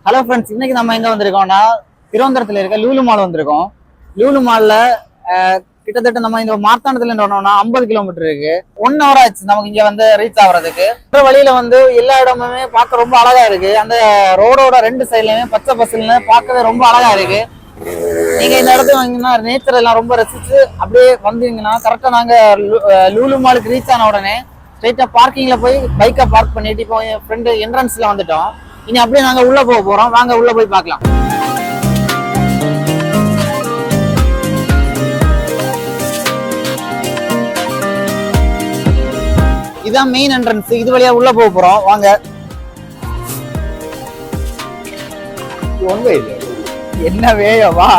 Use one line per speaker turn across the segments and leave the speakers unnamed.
Hello friends, இன்னைக்கு நம்ம எங்க வந்திருக்கோம்னா திருவனந்தபுரத்துல இருக்க லூலு மால் வந்திருக்கோம். லூலு மால்ல கிட்டத்தட்ட நம்ம இந்த மார்த்தாண்டத்துல இருந்தோம்னா 50 கிலோமீட்டர் இருக்கு. 1 hour ஆச்சு நமக்கு இங்க வந்து ரீச் ஆகுறதுக்கு. வழியில வந்து எல்லா இடமுமே பார்க்க ரொம்ப அழகா இருக்கு. அந்த ரோடோட 2 சைட்லயுமே பச்சை பசல்னு பார்க்கவே ரொம்ப அழகா இருக்கு. நீங்க இந்த இடத்துல வாங்கினா நேச்சர் எல்லாம் ரொம்ப ரசிச்சு அப்படியே வந்தீங்கன்னா கரெக்டா நாங்க லூலு மாலுக்கு ரீச் ஆன உடனே ஸ்ட்ரைட்டா பார்க்கிங்ல போய் பைக்கை பார்க் பண்ணிட்டு இப்போ என் ஃப்ரெண்டு என்ட்ரன்ஸ்ல வந்துட்டோம். இனி அப்படியே நாங்க உள்ள போக போறோம். வாங்க உள்ள போய் பார்க்கலாம். இதான் மெயின் என்ட்ரன்ஸ். இது வழியா உள்ள போக போறோம். வாங்க. என்ன வேயவா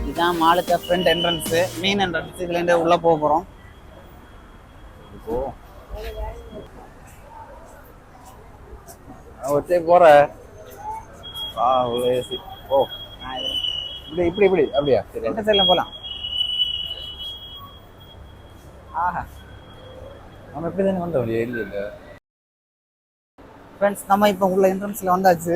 இதான் மாலுக்கு ஃப்ரண்ட் என்ட்ரன்ஸ், மெயின் என்ட்ரன்ஸ். இதுல இருந்து உள்ள போக போறோம்.
ஒருத்தே போற ஓ இப்படி இப்படி இப்படி அப்படியா? சரி,
எந்த சைட்ல போலாம்? ஆஹா,
நம்ம எப்படி தானே வந்தோம்? இல்லை இல்லை
ஃப்ரெண்ட்ஸ், நம்ம இப்போ உள்ள என்ட்ரன்ஸ்ல வந்தாச்சு.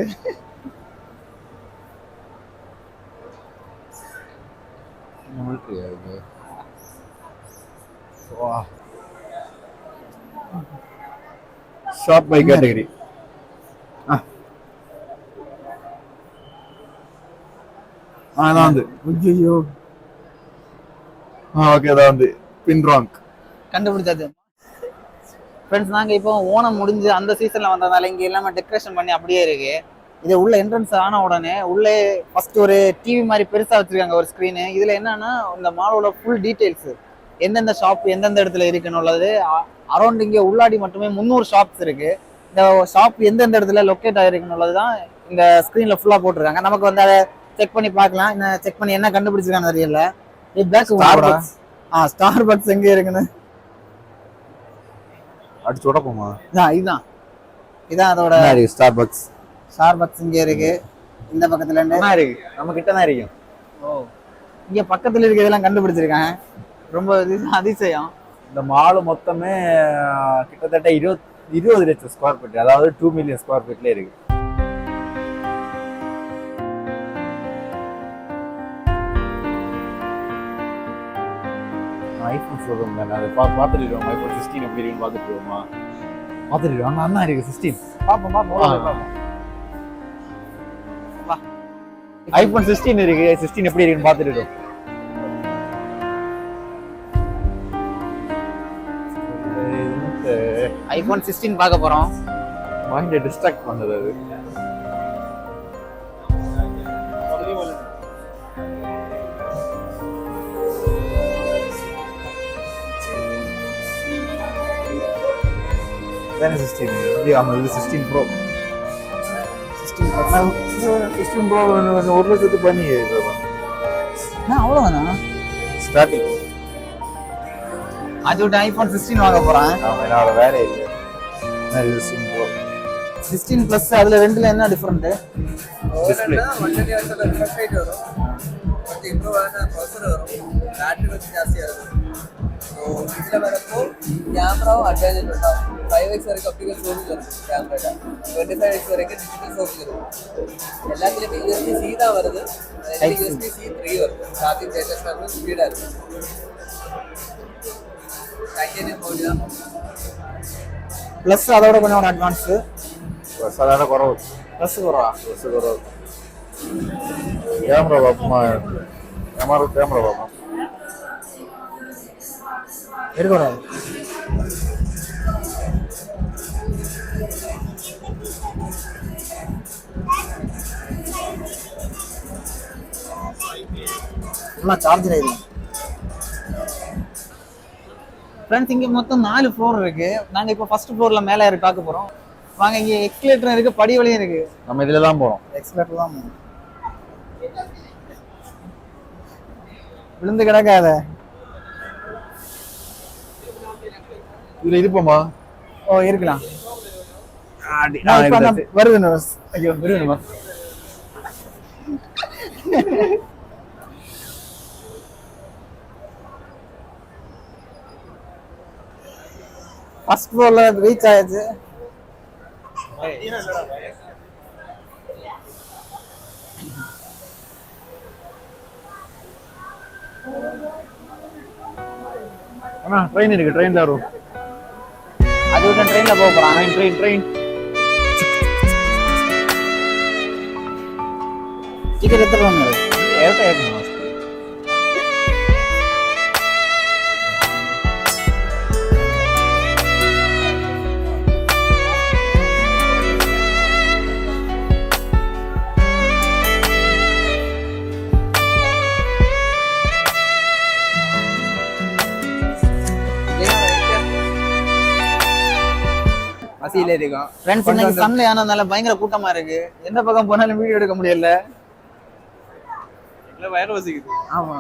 Shop by category. அதான் வந்து ஐயோ ஓகே, அதான் வந்து பின் ராங்க்
கண்டுபிடிச்சாச்சு. ஃப்ரெண்ட்ஸ், நாங்கள் இப்போ ஓணம் முடிஞ்சு அந்த சீசனில் வந்ததுனால இங்கே எல்லாமே டெக்கரேஷன் பண்ணி அப்படியே இருக்கு. இது உள்ள என்ட்ரன்ஸ் ஆன உடனே உள்ளே ஃபர்ஸ்ட் ஒரு டிவி மாதிரி பெருசாக வச்சிருக்காங்க, ஒரு ஸ்க்ரீனு. இதில் என்னன்னா இந்த மாலோட ஃபுல் டீட்டெயில்ஸ், எந்தெந்த ஷாப் எந்தெந்த இடத்துல இருக்குன்னு உள்ளது. அரௌண்ட் இங்கே உள்ளாடி மட்டுமே 300 ஷாப்ஸ் இருக்கு. இந்த ஷாப் எந்தெந்த இடத்துல லொக்கேட் ஆகிருக்குன்னு உள்ளது தான் இந்த ஸ்க்ரீனில் ஃபுல்லாக போட்டிருக்காங்க. நமக்கு வந்து அதை செக் பண்ணி பார்க்கலாம். என்ன செக் பண்ணி என்ன கண்டுபிடிச்சிருக்கான்னு தெரியல. இது பேக் ஸ்டார் பக்ஸ் எங்கே இருக்குன்னு
அடிச்சு உடப்போமா?
இதுதான் இதான் அதோட
ஸ்டார் பக்ஸ்.
ஸ்டார் பக்ஸ் இங்கே இருக்கு. இந்த பக்கத்துல
இருக்கு, நம்ம கிட்ட தான் இருக்கும்.
ஓ, இங்க பக்கத்துல இருக்க இதெல்லாம் கண்டுபிடிச்சிருக்காங்க. ரொம்ப அதிசயம்.
இந்த மால் மொத்தமே கிட்டத்தட்ட 20 லட்சம் ஸ்கொயர் ஃபீட், அதாவது 2 மில்லியன் ஸ்கொயர் ஃபீட்ல இருக்கு. ஐஃபோன் ஷோரூம் தானே, அதை பார்த்துட்டு ஐஃபோன் 16 எப்படி இருக்குன்னு பார்த்துட்டு பார்த்துட்டு அண்ணா இருக்கு 16. பார்ப்போம். ஐஃபோன் 16 இருக்கு, 16 எப்படி இருக்குன்னு பார்த்துட்டு
ஐபோன் 16 பார்க்க போறோம்.
மைண்ட் டிஸ்ட்ராக்ட் பண்ணுது அது. Then 16 இது ஆமா, இது 16 Pro. 16 Pro ஒரு லட்சத்து பண்ணி
அவ்வளவுதானா
ஸ்டார்டிங்?
அது விட்டு ஐபோன் 16 வாங்க போறேன்.
என்னோட வேலை இல்லை. 16 Pro
16 பிளஸ் அதுல ரெண்டுல என்ன டிஃபரெண்ட்?
டிஸ்ப்ளே
ரிஃப்ரெஷ் வரும், பட் இம்ப்ரூவ் ஆன ப்ராசஸர் வரும், பேட்டரி கொஞ்சம் ஜாஸ்தியாக இருக்கும். ஸோ இதில் வரப்போ கேமராவும் அட்வான்டேஜ் உண்டாகும். 5x வரைக்கும் ஆப்டிகல் ஸ்டோரேஜ் இருக்கும் கேமரா, 25x வரைக்கும் டிஜிட்டல் ஸ்டோரேஜ் இருக்கும். எல்லாத்துலேயுமே USB-C தான் வருது, USB-C 3 வருது. சார்ஜிங் டேட்டா ஸ்பீடாக இருக்கும். டைட்டானியம் பாடி தான்
பிளஸ் அதோட கொஞ்சம் அட்வான்ஸ்.
சாதாரண குறவு,
பிளஸ் குறவா?
ப்ளஸ் குறவு. கேமரா பார்ப்போமா? கேமரா பார்ப்போம்.
இருக்கக்கூடாது. சார்ஜர் ஆயிடும். ஃப்ரெண்ட்ஸ், இங்க மொத்தம் 4 ஃப்ளோர் இருக்கு. நாங்க இப்போ ஃபர்ஸ்ட் ஃப்ளோர்ல மேலே ஏறி பார்க்க போறோம். வாங்க. இங்க எக்ஸ்கலேட்டர் இருக்கு, படி வழியும் இருக்கு.
நம்ம இதுல தான் போறோம்.
எக்ஸ்கலேட்டர் தான் போறோம். விழுந்து கிடக்காத.
இதுல இருப்போமா?
ஓ, இருக்கலாம். வருது. ஐயோ, வருது. ஃபர்ஸ்ட் ஃப்ளோர்ல ரீச் ஆயாச்சு.
அண்ணா ட்ரெயின் இருக்கு, ட்ரெயின்ல வரும்.
அது விட்டு ட்ரெயின்ல போக போறாங்க.
ட்ரெயின்
டிக்கெட் எடுத்துருவாங்க.
மசியில இருக்கும்.
ஃப்ரெண்ட்ஸ் இன்னைக்கு சண்டே ஆனதுனால பயங்கர கூட்டமா இருக்கு. எந்த பக்கம் போனாலும் வீடியோ எடுக்க முடியல.
வயிறு வசிக்குது. ஆமா,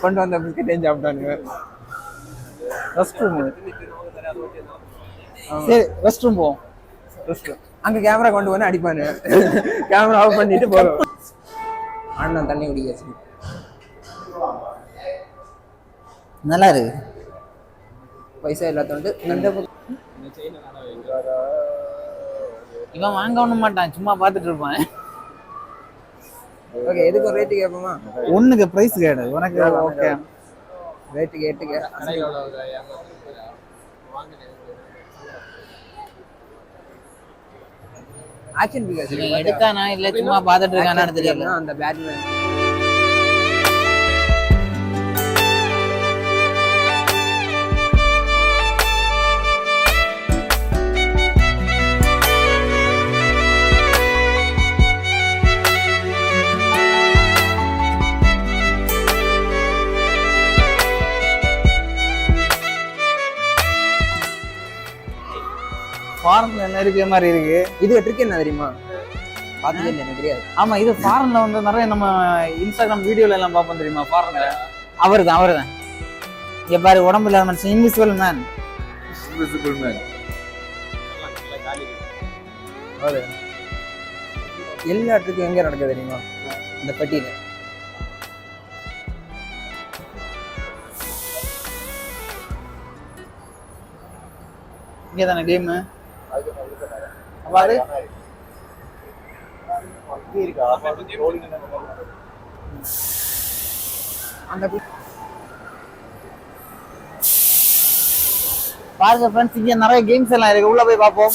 கொண்டு வந்த பிஸ்கெட்டையும் சாப்பிட்டானுங்க.
Rest room. சரி ரெஸ்ட் ரூம் போவோம்.
அங்க கேமரா கொண்டு வந்து அடிப்பானு. கேமரா ஆஃப் பண்ணிட்டு போறோம். அண்ணன் தண்ணி குடிக்க வச்சு
நல்லா இருக்கு.
பைசா இல்லாதவன்ட்டு இந்த
இவன் வாங்க ஒண்ணும் மாட்டான், சும்மா பாத்துட்டு இருப்பான்.
ஓகே, எதுக்கு ஒரு ரேட்டு கேட்போமா?
ஒண்ணுக்கு பிரைஸ் கேடு உனக்கு. ஓகே,
ரேட்டு கேட்டுக்க. ஆக்ஷன் பிகாஸ்
எடுத்தானா இல்ல சும்மா பாத்துட்டு இருக்கானான்னு தெரியல.
அந்த பேட்மேன்
ஃபாரின்ல என்ன இருக்கிற மாதிரி இருக்கு.
இது ட்ரிக் என்ன தெரியுமா? பார்த்ததே இல்லை, எனக்கு தெரியாது.
ஆமா, இது ஃபாரின்ல வந்து நிறைய நம்ம இன்ஸ்டாகிராம் வீடியோல எல்லாம் பார்ப்போம் தெரியுமா? ஃபாரின்ல அவர்தான் இங்க பாரு, உடம்பு இல்லாத மனுஷன், இன்விசிபிள் மேன்.
எல்லா ட்ரிக்கும் எங்க நடக்குது தெரியுமா? இந்த பெட்டியில.
இங்க தானே கேம். பாரு
அந்த
பாருங்க ஃப்ரெண்ட்ஸ், இங்க நிறைய கேம்ஸ் எல்லாம் இருக்கு. உள்ள போய் பார்ப்போம்.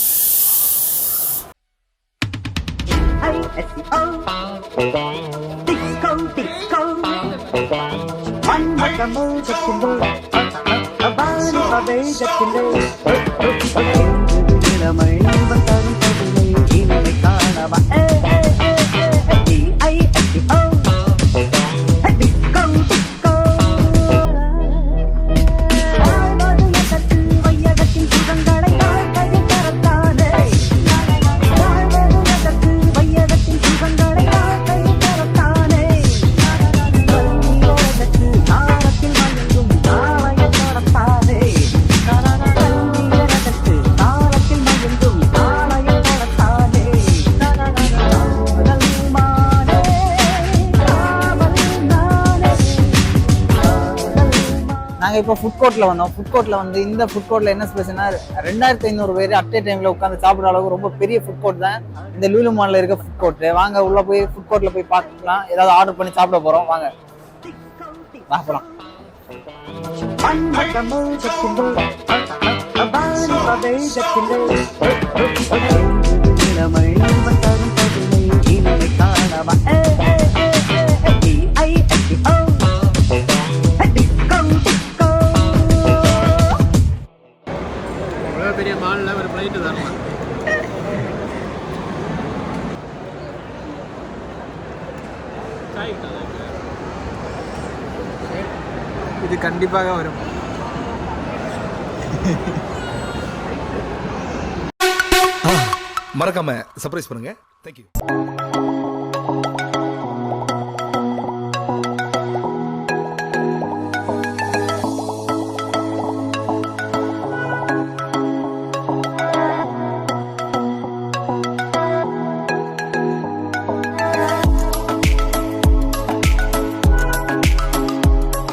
நாங்கள் இப்போ ஃபுட் கோர்ட்டில் வந்தோம். ஃபுட் கோர்ட்டில் வந்து இந்த ஃபுட் கோர்ட்டில் என்ன ஸ்பெஷல்னா 2500 பேர் அட் டைமில் உட்காந்து சாப்பிட்ற அளவுக்கு ரொம்ப பெரிய ஃபுட் கோர்ட் தான் இந்த லூலு மாலில் இருக்க ஃபுட் கோர்ட்டு. வாங்க உள்ளே போய் ஃபுட் கோர்ட்டில் போய் பார்க்கலாம். ஏதாவது ஆர்டர் பண்ணி சாப்பிட போகிறோம். வாங்க பார்க்கலாம்.
பெரிய மால்ல ஒரு பிளைட் தரலாம்.
இது கண்டிப்பாக வரும்.
மறக்காம சர்ப்ரைஸ் பண்ணுங்க. தேங்க்யூ.